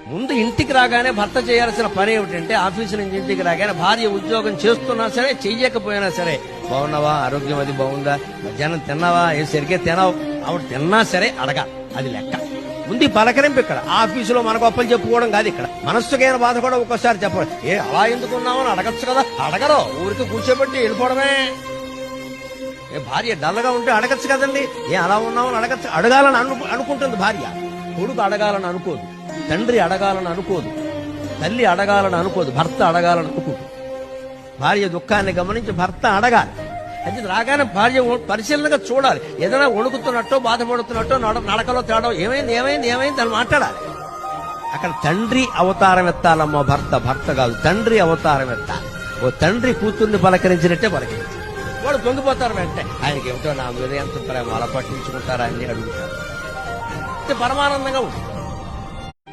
ముందు ఇంటికి రాగానే భర్త చేయాల్సిన పని ఏమిటంటే ఆఫీసు నుంచి ఇంటికి రాగానే భార్య ఉద్యోగం చేస్తున్నా సరే చెయ్యకపోయినా సరే బాగున్నావా, ఆరోగ్యం అది బాగుందా, మధ్యాహ్నం తిన్నావా, ఏం సరిగ్గా తినావు, ఆవిడ తిన్నా సరే అడగా, అది లెక్క. ముందు పలకరింపు ఇక్కడ. ఆఫీసులో మన గొప్పలు చెప్పుకోవడం కాదు. ఇక్కడ మనస్సుకైన బాధ కూడా ఒక్కోసారి చెప్పడం. అలా ఎందుకున్నామని అడగచ్చు కదా, అడగరు, ఊరికి కూర్చోబెట్టి వెళ్ళిపోవడమే. భార్య డల్గా ఉంటే అడగచ్చు కదండి, అలా ఉన్నామని అడగచ్చు. అడగాలని అనుకుంటుంది భార్య, కొడుకు అడగాలని అనుకోదు, తండ్రి అడగాలని అనుకోదు, తల్లి అడగాలని అనుకోదు, భర్త అడగాలని అనుకుంటుంది. భార్య దుఃఖాన్ని గమనించి భర్త అడగాలి. అది రాగానే భార్య పరిశీలనగా చూడాలి. ఏదైనా వణుకుతున్నట్టో బాధపడుతున్నట్టో నడకలో తేడా ఏమైంది ఏమైంది ఏమైంది అని మాట్లాడాలి. అక్కడ తండ్రి అవతారం ఎత్తాలమ్మా, భర్త కాదు, తండ్రి అవతారం ఎత్తాలి. ఓ తండ్రి కూతుర్ని పలకరించినట్టే పలకరించాలి. వాడు పొంగిపోతారు వెంటనే. ఆయనకి ఏమిటో నా మీద ఎంత ప్రేమ, అలా పట్టించుకుంటారా అని అడుగుతారు. పరమానందంగా ఉంటుంది.